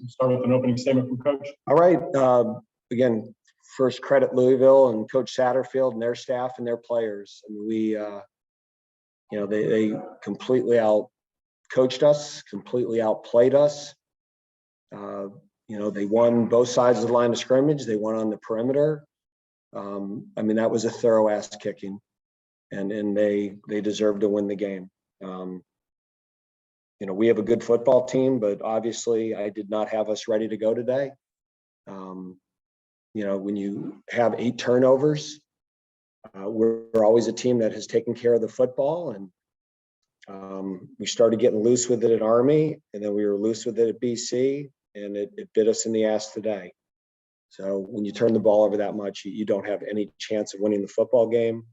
start with an opening statement from Coach. All right. Again, first credit Louisville and Coach Satterfield and their staff and their players. I mean, they completely out coached us, completely outplayed us. They won both sides of the line of scrimmage. They won on the perimeter. I mean, that was a thorough ass kicking, and they deserved to win the game. We have a good football team, but obviously I did not have us ready to go today. When you have 8 turnovers, we're always a team that has taken care of the football, and we started getting loose with it at Army, and then we were loose with it at BC, and it bit us in the ass today. So when you turn the ball over that much, you don't have any chance of winning the football game.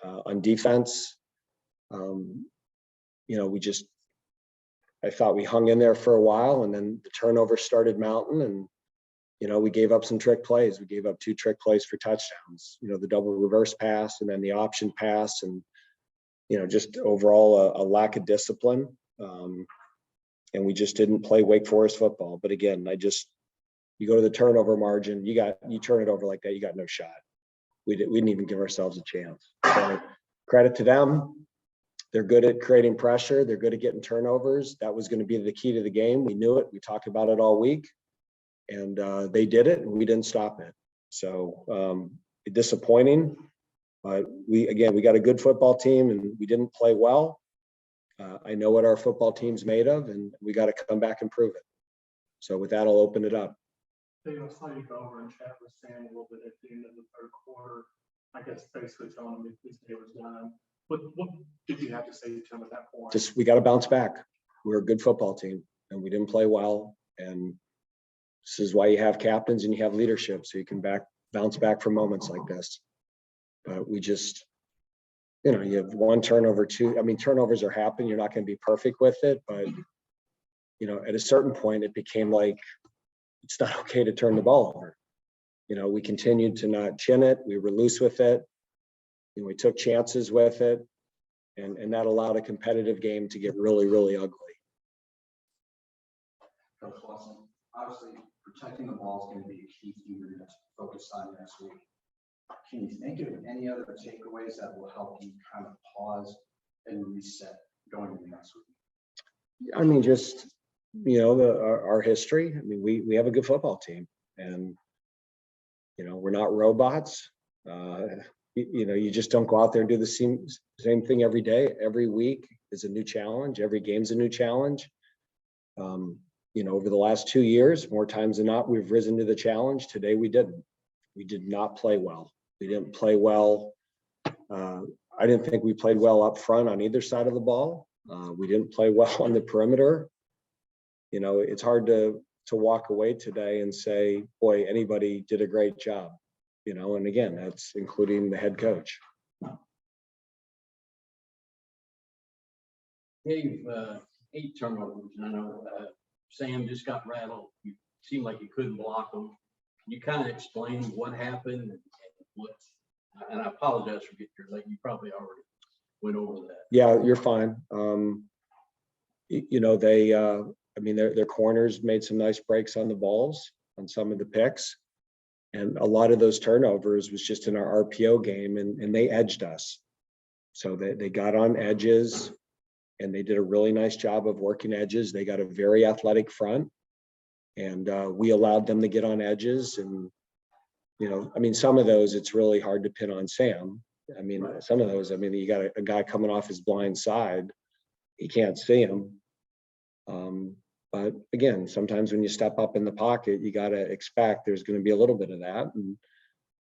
On defense, I thought we hung in there for a while, and then the turnover started mounting, and we gave up some trick plays. We gave up 2 trick plays for touchdowns. The double reverse pass and then the option pass, and just overall a lack of discipline. And we just didn't play Wake Forest football. But again, you go to the turnover margin, you turn it over like that, you got no shot. We didn't even give ourselves a chance. So credit to them. They're good at creating pressure. They're good at getting turnovers. That was going to be the key to the game. We knew it. We talked about it all week, and they did it, and we didn't stop it. So disappointing, but we got a good football team, and we didn't play well. I know what our football team's made of, and we got to come back and prove it. So with that, I'll open it up. I saw you go over and chat with Sam a little bit at the end of the third quarter. I guess basically telling him his day was done. What did you have to say to him at that point? Just, we got to bounce back. We're a good football team, and we didn't play well. And this is why you have captains and you have leadership, so you can bounce back from moments like this. But we just, you have 1 turnover, 2. I mean, turnovers are happening. You're not going to be perfect with it, but at a certain point, it became like it's not okay to turn the ball over. We continued to not chin it. We were loose with it. We took chances with it, and that allowed a competitive game to get really, really ugly. Coach Watson, obviously protecting the ball is going to be a key thing you're going to focus on next week. Can you think of any other takeaways that will help you kind of pause and reset going into next week? I mean, just our history. I mean, we have a good football team, and we're not robots. You just don't go out there and do the same thing every day. Every week is a new challenge. Every game's a new challenge. Over the last 2 years, more times than not, we've risen to the challenge. Today, we didn't. We did not play well. We didn't play well. I didn't think we played well up front on either side of the ball. We didn't play well on the perimeter. It's hard to walk away today and say, boy, anybody did a great job. And again, that's including the head coach. Dave, 8 turnovers. I know Sam just got rattled. You seemed like you couldn't block them. Can you kind of explain what happened and what? And I apologize for getting your late. You probably already went over that. Yeah, you're fine. Their corners made some nice breaks on the balls on some of the picks. And a lot of those turnovers was just in our RPO game, and they edged us. So they got on edges, and they did a really nice job of working edges. They got a very athletic front, and we allowed them to get on edges. And, some of those, it's really hard to pin on Sam. Some of those, you got a guy coming off his blind side. He can't see him. But again, sometimes when you step up in the pocket, you got to expect there's going to be a little bit of that. And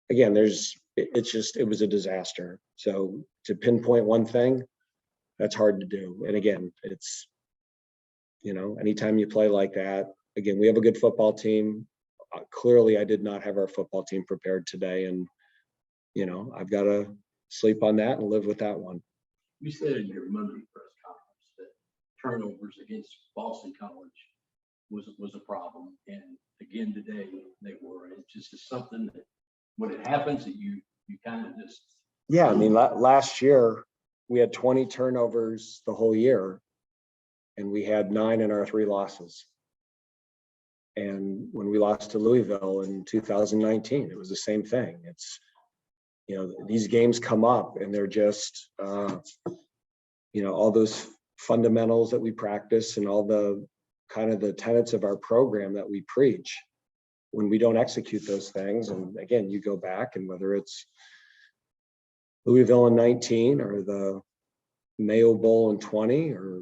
again, it was a disaster. So to pinpoint one thing, that's hard to do. And again, it's, anytime you play like that, again, we have a good football team. Clearly, I did not have our football team prepared today. And, I've got to sleep on that and live with that one. You said in your Monday press conference that turnovers against Boston College was a problem, and again today they were. It's just something that when it happens that you kind of just. Yeah, last year we had 20 turnovers the whole year, and we had 9 in our 3 losses. And when we lost to Louisville in 2019, it was the same thing. It's, these games come up and they're just, all those fundamentals that we practice and all the kind of the tenets of our program that we preach, when we don't execute those things. And again, you go back, and whether it's Louisville in 19 or the Mayo Bowl in 20 or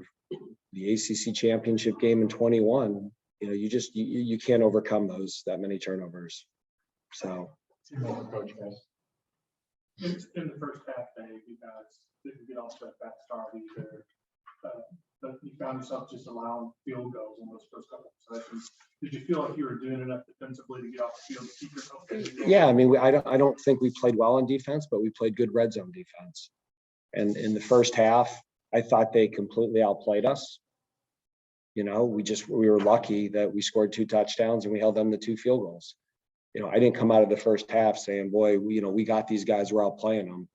the ACC championship game in 21, you can't overcome that many turnovers. So. Coach, guys. In the first half, Dave, you guys didn't get off to a fast start either. But you found yourself just allowing field goals in those first couple of possessions. Did you feel like you were doing enough defensively to get off the field to keep yourself? Yeah, I mean, I don't think we played well on defense, but we played good red zone defense. And in the first half, I thought they completely outplayed us. We were lucky that we scored 2 touchdowns and we held them to 2 field goals. I didn't come out of the first half saying, boy, we got these guys, we're outplaying them.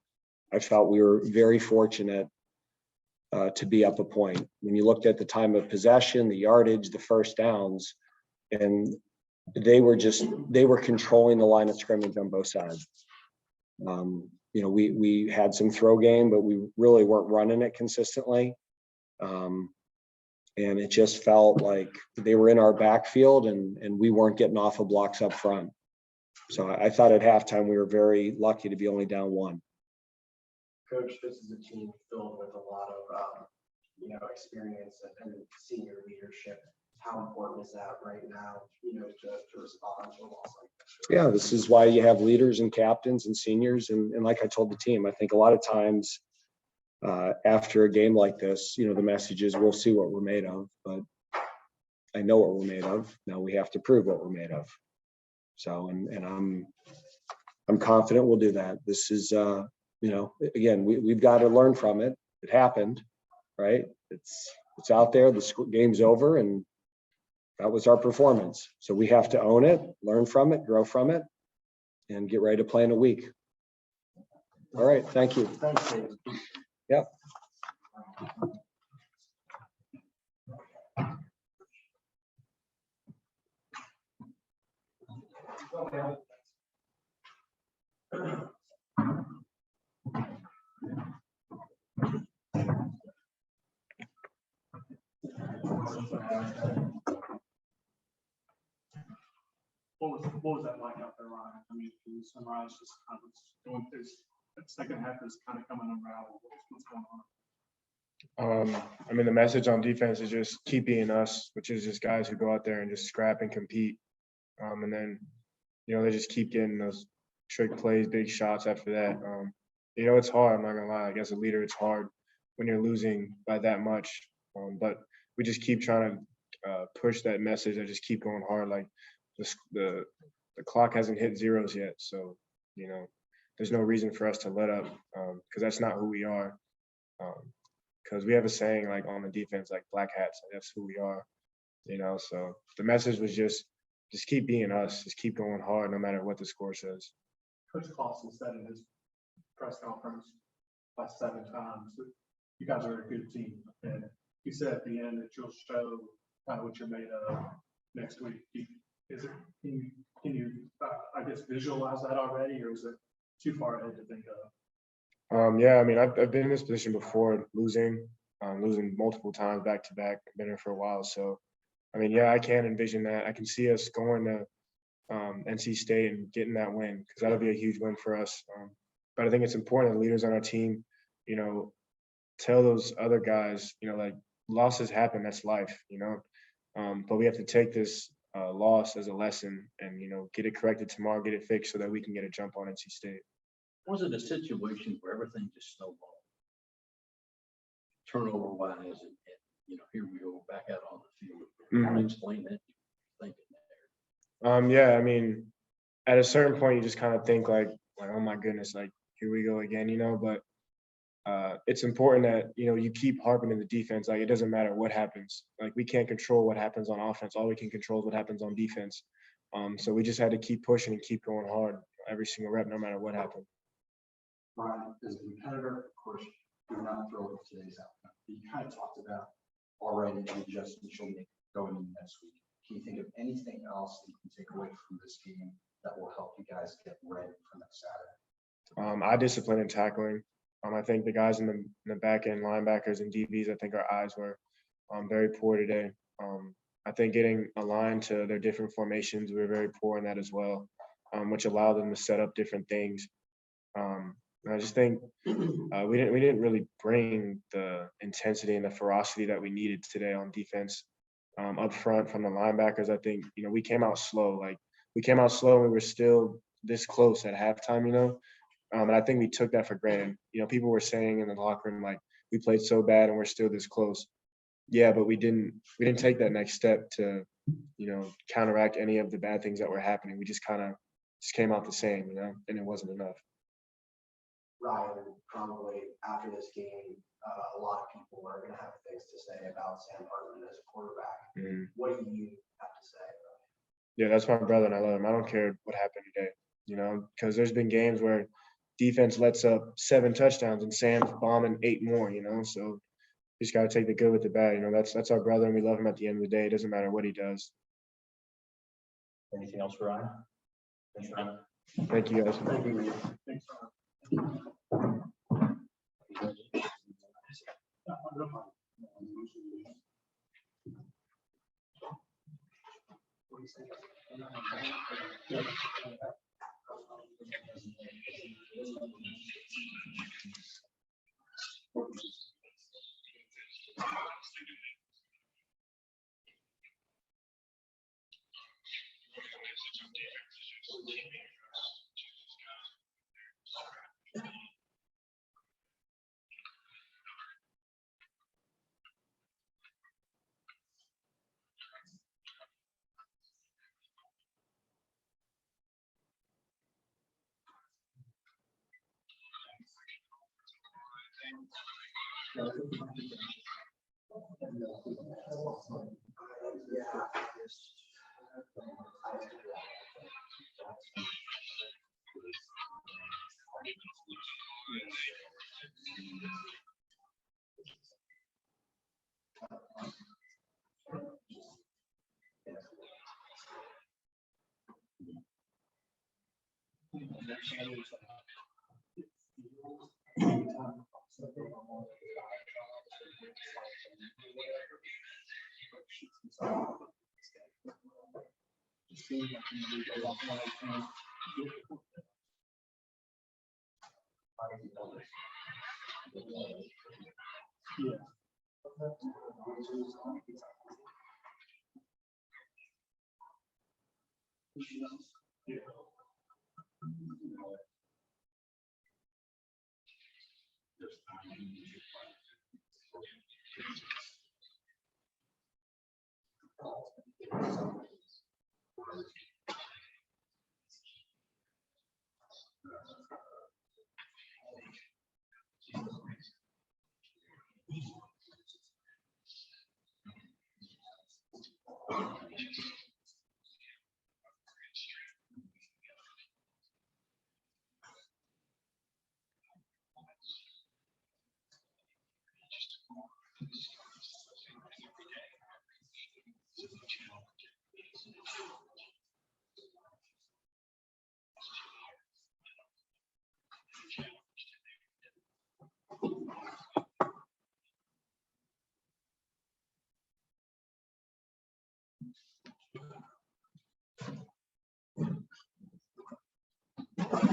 I felt we were very fortunate to be up a point. When you looked at the time of possession, the yardage, the first downs, and they were controlling the line of scrimmage on both sides. We had some throw game, but we really weren't running it consistently. And it just felt like they were in our backfield and we weren't getting off of blocks up front. So I thought at halftime we were very lucky to be only down 1. Coach, this is a team filled with a lot of, experience and senior leadership. How important is that right now, to respond to a loss like this? Yeah, this is why you have leaders and captains and seniors. And like I told the team, I think a lot of times after a game like this, the message is we'll see what we're made of. But I know what we're made of. Now we have to prove what we're made of. So, and I'm confident we'll do that. This is, again, we've got to learn from it. It happened, right? It's out there. The game's over, and that was our performance. So we have to own it, learn from it, grow from it, and get ready to play in a week. All right. Thank you. Thanks, Dave. Yep. What was that like out there, Ryan? I mean, can you summarize just kind of going through that second half is kind of coming unraveled? What's going on? I mean, the message on defense is just keep being us, which is just guys who go out there and just scrap and compete. And then, they just keep getting those trick plays, big shots after that. It's hard. I'm not gonna lie. Like, as a leader, it's hard when you're losing by that much. But we just keep trying to push that message and just keep going hard. Like the clock hasn't hit zeros yet, so there's no reason for us to let up because that's not who we are. Because we have a saying like on the defense, like black hats. Like, that's who we are. So the message was just keep being us, just keep going hard no matter what the score says. Coach Clausen said in his press conference by 7 times that you guys are a good team, and he said at the end that you'll show kind of what you're made of next week. Can you I guess visualize that already, or is it too far ahead to think of? Yeah, I mean, I've been in this position before, losing multiple times back to back. I've been here for a while, so I mean, yeah, I can envision that. I can see us going to NC State and getting that win because that'll be a huge win for us. But I think it's important that leaders on our team, tell those other guys, like losses happen. That's life, but we have to take this loss as a lesson and, get it corrected tomorrow, get it fixed so that we can get a jump on NC State. Was it a situation where everything just snowballed? Turnover wise, and here we go back out on the field. Can you explain that? Thinking there. Yeah, I mean, at a certain point, you just kind of think like, oh my goodness, like here we go again, But it's important that you keep harping in the defense. Like it doesn't matter what happens. Like we can't control what happens on offense. All we can control is what happens on defense. So we just had to keep pushing and keep going hard every single rep, no matter what happened. Ryan, as a competitor, of course, you're not thrilled with today's outcome. You kind of talked about already the adjustments you'll make going into next week. can you think of anything else that you can take away from this game that will help you guys get ready for next Saturday? Eye discipline and tackling. I think the guys in the back end, linebackers and DBs, I think our eyes were very poor today. I think getting aligned to their different formations, we were very poor in that as well, which allowed them to set up different things. And I just think we didn't really bring the intensity and the ferocity that we needed today on defense. Up front from the linebackers, I think, we came out slow. And we were still this close at halftime, and I think we took that for granted. People were saying in the locker room, like, we played so bad and we're still this close. Yeah, but we didn't take that next step to, counteract any of the bad things that were happening. We just kind of came out the same, and it wasn't enough. Ryan, probably after this game, a lot of people are going to have things to say about Sam Hartman as a quarterback. Mhm. What do you have to say? Yeah, that's my brother, and I love him. I don't care what happened today, because there's been games where defense lets up 7 touchdowns and Sam's bombing 8 more, so you just got to take the good with the bad. That's our brother, and we love him at the end of the day. It doesn't matter what he does. Anything else for Ryan? Thanks, Ryan. Thank you, guys. Thank you. Thanks.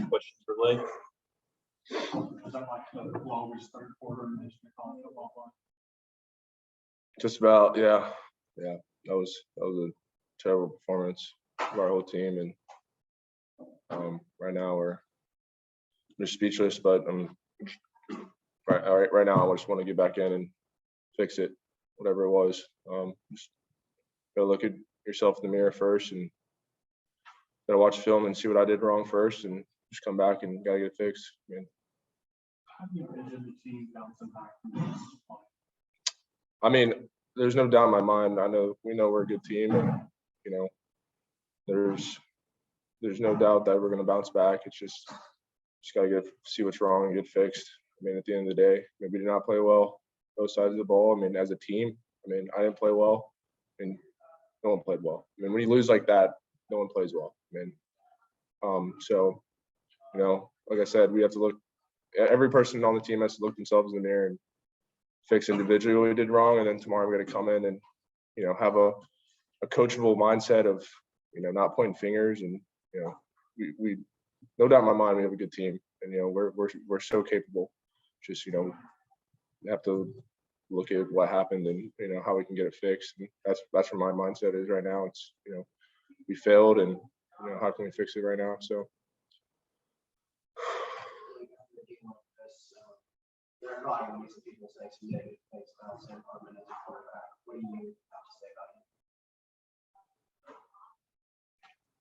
Questions for Blake? Was that like the longest third quarter in the history of college football play? Just about, yeah. That was a terrible performance of our whole team, and right now we're speechless. But right now I just want to get back in and fix it, whatever it was. Just gotta look at yourself in the mirror first, and gotta watch film and see what I did wrong first, and just come back and gotta get it fixed. How do you envision the team bouncing back from this? I mean, there's no doubt in my mind. We know we're a good team, and there's no doubt that we're going to bounce back. It's just gotta see what's wrong and get fixed. I mean, at the end of the day, maybe we did not play well both sides of the ball. I mean, as a team, I didn't play well, and no one played well. I mean, when you lose like that, no one plays well. I mean, so, you know, like I said, we have to look, every person on the team has to look themselves in the mirror and fix individually what we did wrong. And then tomorrow we're going to come in and, you know, have a coachable mindset of, you know, not pointing fingers. And, you know, we no doubt in my mind, we have a good team, and, you know, we're so capable. Just, you know, we have to look at what happened and, you know, how we can get it fixed. And that's where my mindset is right now. It's, you know, we failed, and, you know, how can we fix it right now? So. There are probably gonna be some people saying some negative things about Sam Hartman as a quarterback. What do you have to say about him?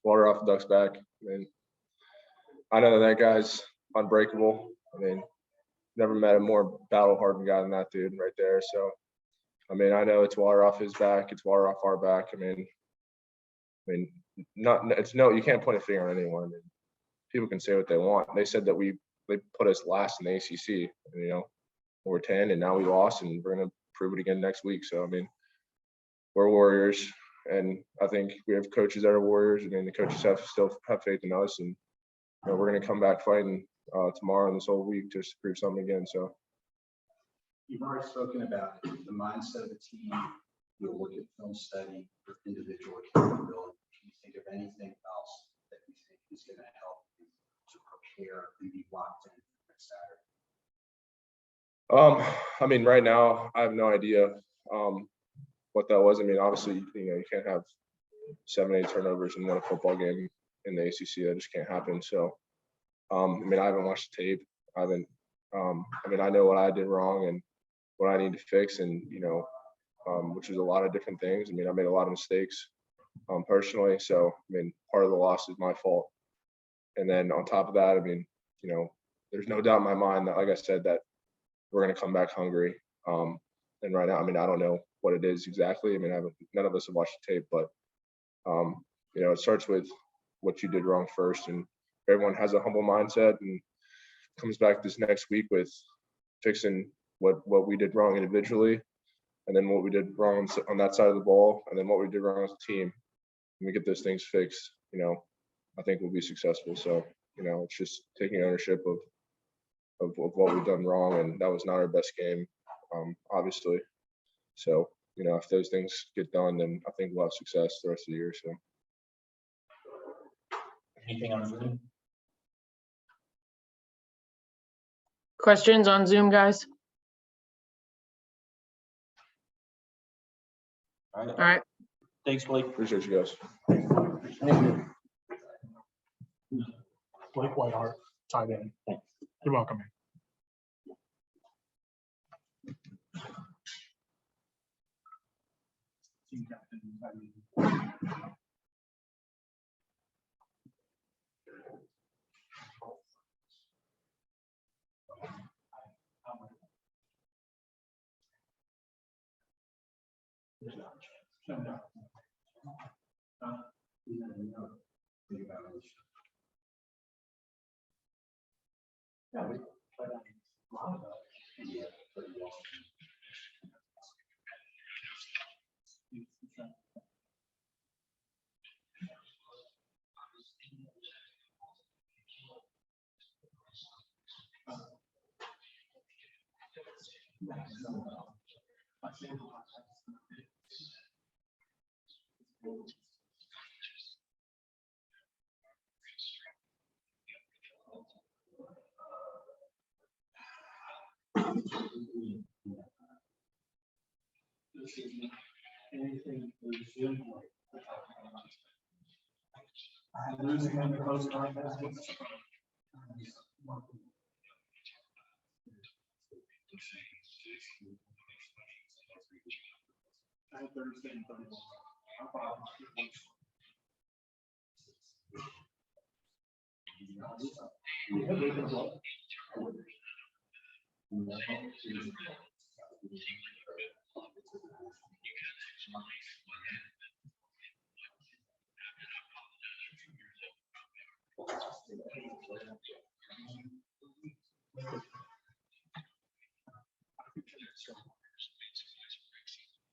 Water off the duck's back. I mean, I know that guy's unbreakable. I mean, never met a more battle-hardened guy than that dude right there. So, I mean, I know it's water off his back. It's water off our back. I mean, you can't point a finger on anyone. I mean, people can say what they want. They said that they put us last in the ACC. And, you know, we're 10, and now we lost, and we're going to prove it again next week. So, I mean, we're Warriors, and I think we have coaches that are Warriors. I mean, the coaches still have faith in us, and, you know, we're going to come back fighting tomorrow and this whole week just to prove something again. So. You've already spoken about the mindset of the team. You'll look at film study for individual accountability. Can you think of anything else that you think is going to help you to prepare and be locked in next Saturday? I mean, right now, I have no idea what that was. I mean, obviously, you know, you can't have 7, 8 turnovers in one football game in the ACC. That just can't happen. So, I mean, I haven't watched the tape. I mean, I know what I did wrong and what I need to fix, and, you know, which is a lot of different things. I mean, I made a lot of mistakes personally. So, I mean, part of the loss is my fault. And then on top of that, I mean, you know, there's no doubt in my mind that, like I said, that we're going to come back hungry. And right now, I mean, I don't know what it is exactly. I mean, none of us have watched the tape, but, you know, it starts with what you did wrong first. And everyone has a humble mindset and comes back this next week with fixing what we did wrong individually, and then what we did wrong on that side of the ball, and then what we did wrong as a team. When we get those things fixed, you know, I think we'll be successful. So, you know, it's just taking ownership of what we've done wrong, and that was not our best game, obviously. So, you know, if those things get done, then I think we'll have success the rest of the year. So. Anything on Zoom? Questions on Zoom, guys? All All right. Thanks, Blake. Appreciate you guys. Blake Whitehart, tight end. You're welcome. Team captain, tight end. No. Yeah, we played on a lot of those. Anything losing in the close line. I had Thursday and 31.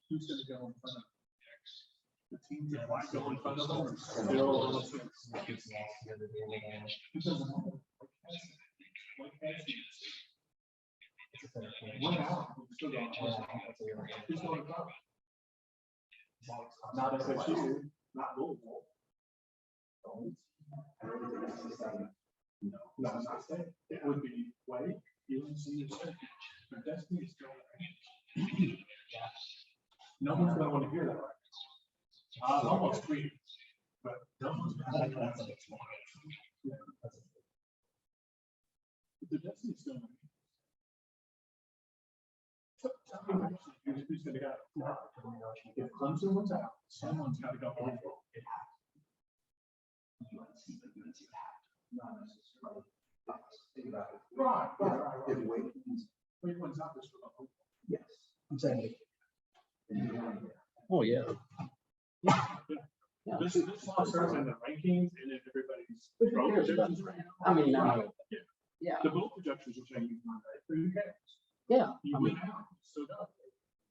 Who's going to go in front of the Yeah, like go in front of them, still on the fence. One out, we still got one. Who's going to go? Not SSU, not Louisville. No, I'm not saying, it would be Wake, UNC, their destiny is still there. No one's gonna want to hear that. I almost tweeted, but no one's gonna hear that. The destiny is still there. Who's gonna go? If Clemson was out, someone's gotta go. Right. If Wake wins, Wake wins out this one. yes, I'm saying. Oh, yeah. This loss starts in the rankings and then everybody's. Who cares about I mean, yeah, The bowl projections are changing Monday, but who cares? yeah. You I win mean, out, so go.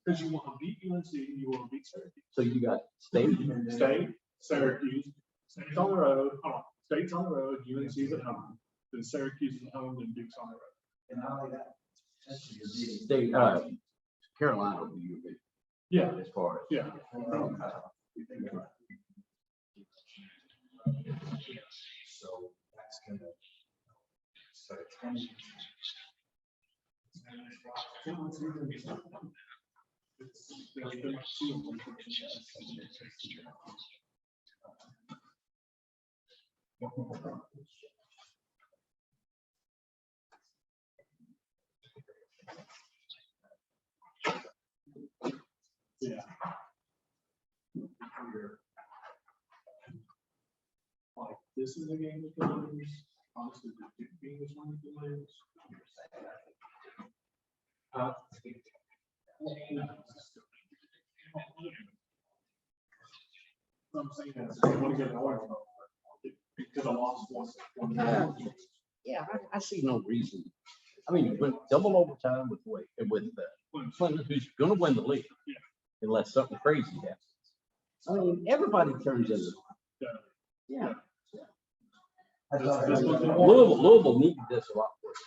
Because you want to beat UNC, you want to beat Syracuse. so you got state, State, Syracuse, State's on the road, State's on the road, UNC's at home, then Syracuse is at home, then Duke's on the road. And not only that. state, Carolina will be good Yeah, as far as. yeah. So that's gonna. So it's gonna. Yeah. Like, this is a game that can lose. Honestly, the Duke being this one that can lose. No. I'm saying that I want to get an orange vote because I lost one. Yeah, I see no reason. I mean, with double overtime with Wake, with Clinton, who's gonna win the league. Yeah. Unless something crazy happens. I mean, everybody turns in. Yeah. Louisville needed this a lot worse.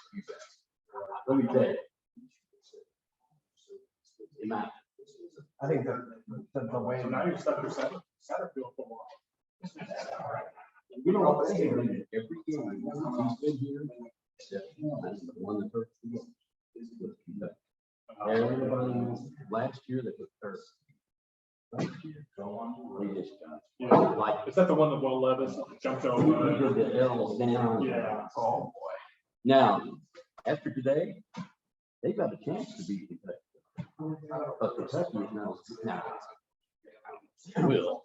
Let me tell you. I think the way. So now you're stuck with Satterfield for a while. You know what? Every game he's been here, except that's the one that hurt the most, is with Kentucky. Everybody knows last year they were hurt. We just got. Yeah. Like, Is that the one that Will Levis jumped we over? did the L's down. Yeah. Oh, boy. Now, after today, they've got a chance to beat Kentucky. But Kentucky is now, will.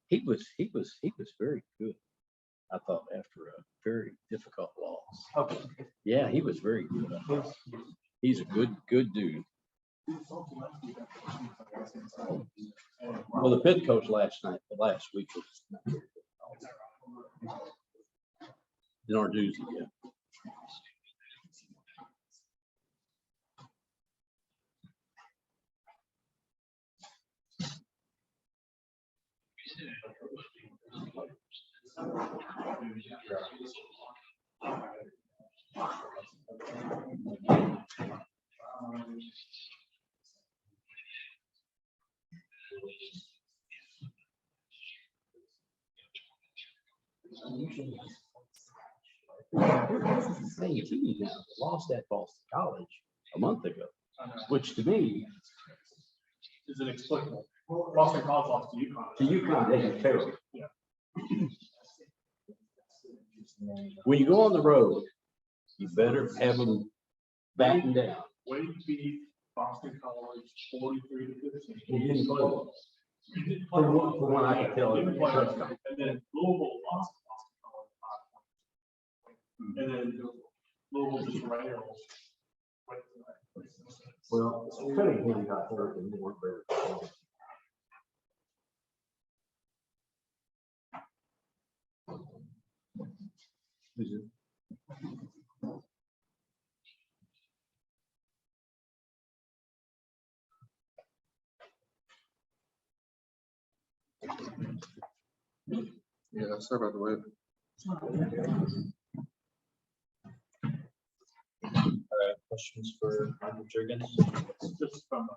He was very good. I thought after a very difficult loss. Okay. Yeah, he was very good. He's a good dude. Well, the pit coach last week was Narduzzi, yeah. Hey, TV now lost at Boston College a month ago, which to me Is it explicable? Boston College lost to UConn. to UConn, they are terrible. Yeah. When you go on the road, you better have them batting down. Wade beat Boston College 43-15. He didn't play well. He didn't For play what- for what I can tell He didn't you. play well. And then Louisville lost to Boston College 5 points. And then Louisville just rails. Well, Cunningham got hurt and they weren't very good. Yeah, sorry about the wait. Questions for Michael Jurgens? Just from,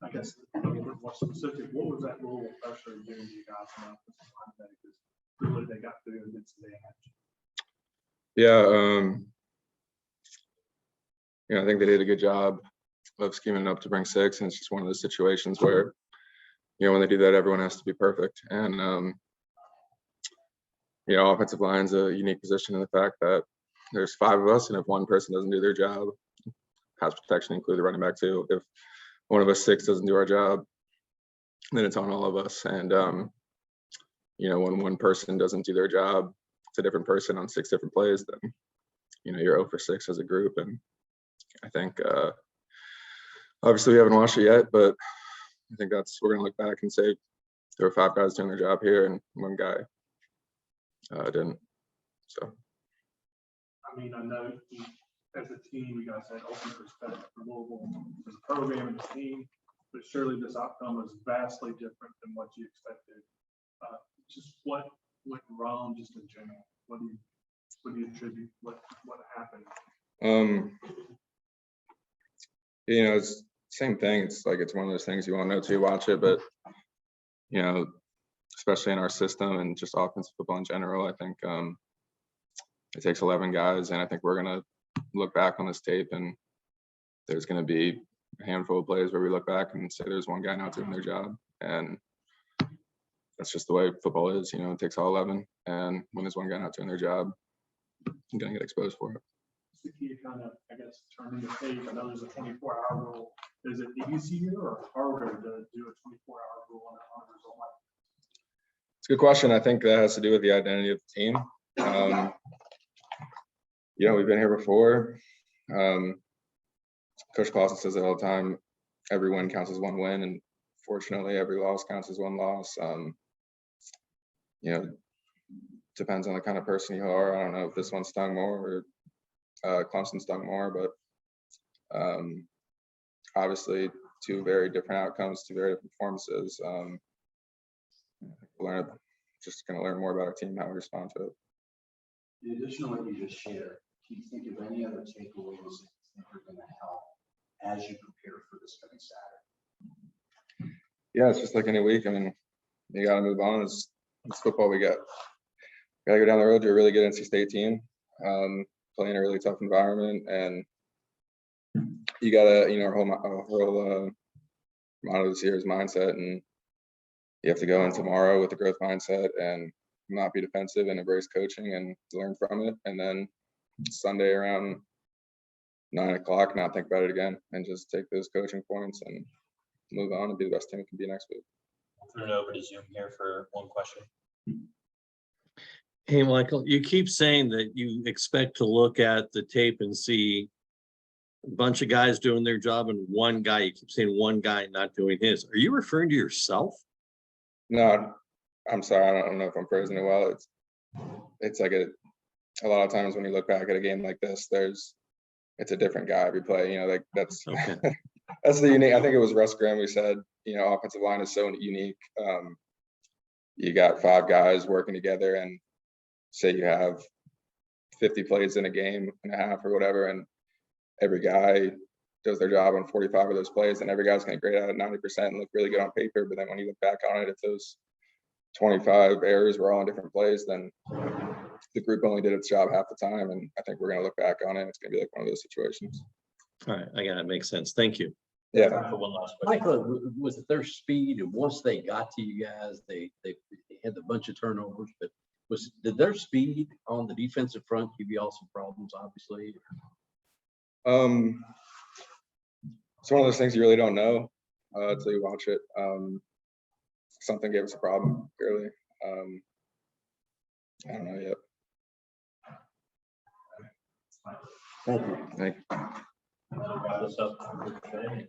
I guess, a little bit more specific, what was that role of pressure doing to you guys on offensive line? Because really they got through and did some damage. Yeah, I think they did a good job of scheming up to bring 6, and it's just one of those situations where, when they do that, everyone has to be perfect. And offensive line's a unique position in the fact that there's 5 of us, and if one person doesn't do their job, pass protection include the running back too. If one of us 6 doesn't do our job, then it's on all of us. And when one person doesn't do their job, it's a different person on 6 different plays. Then you're 0 for 6 as a group. And I think obviously we haven't watched it yet, but I think we're gonna look back and say there were 5 guys doing their job here, and one guy didn't. So. I mean, I know as a team, you guys had open respect for Louisville as a program and a team, but surely this outcome was vastly different than what you expected. Just what went wrong, just in general? What do you attribute? What happened? It's same thing. It's like it's one of those things you won't know till you watch it, but especially in our system and just offensive football in general, I think it takes 11 guys, and I think we're gonna look back on this tape, and there's gonna be a handful of plays where we look back and say there's one guy not doing their job, and that's just the way football is. It takes all 11, and when there's one guy not doing their job, you're gonna get exposed for it. It's the key to kind of, I guess, turning the page. I know there's a 24-hour rule. Is it easier or harder to do a 24-hour rule on a result like that? It's a good question. I think that has to do with the identity of the team. We've been here before. Coach Clausen says it all the time. Every win counts as one win, and fortunately, every loss counts as one loss. Depends on the kind of person you are. I don't know if this one stung more or Clemson stung more, but obviously 2 very different outcomes, 2 very different performances. Just going to learn more about our team, how we respond to it. In addition to what you just shared, can you think of any other takeaways that are going to help as you prepare for this coming Saturday? Yeah, it's just like any week. I mean, you got to move on. It's football. We got to go down the road to a really good NC State team, playing a really tough environment, and you got to, our whole motto this year is mindset, and you have to go in tomorrow with a growth mindset and not be defensive and embrace coaching and learn from it. And then Sunday around 9 o'clock, not think about it again and just take those coaching points and move on and be the best team it can be next week. I'll turn it over to Zoom here for one question. Hey, Michael, you keep saying that you expect to look at the tape and see a bunch of guys doing their job and one guy, you keep saying one guy not doing his. Are you referring to yourself? No, I'm sorry. I don't know if I'm phrasing it well. It's like a lot of times when you look back at a game like this, it's a different guy every play. Like that's Okay. That's the unique. I think it was Russ Graham who said, offensive line is so unique. You got 5 guys working together, and say you have 50 plays in a game and a half or whatever, and every guy does their job on 45 of those plays, and every guy's going to grade out at 90% and look really good on paper. But then when you look back on it, if those 25 errors were all in different plays, then the group only did its job half the time. And I think we're going to look back on it. It's going to be like one of those situations. All right. I got it. Makes sense. Thank you. Yeah. Time for one last question. Michael, was it their speed? And once they got to you guys, they had a bunch of turnovers, but did their speed on the defensive front give you all some problems, obviously? It's one of those things you really don't know until you watch it. Something gave us a problem, clearly. I don't know yet. Thank you. Thank you. That'll wrap us up for today.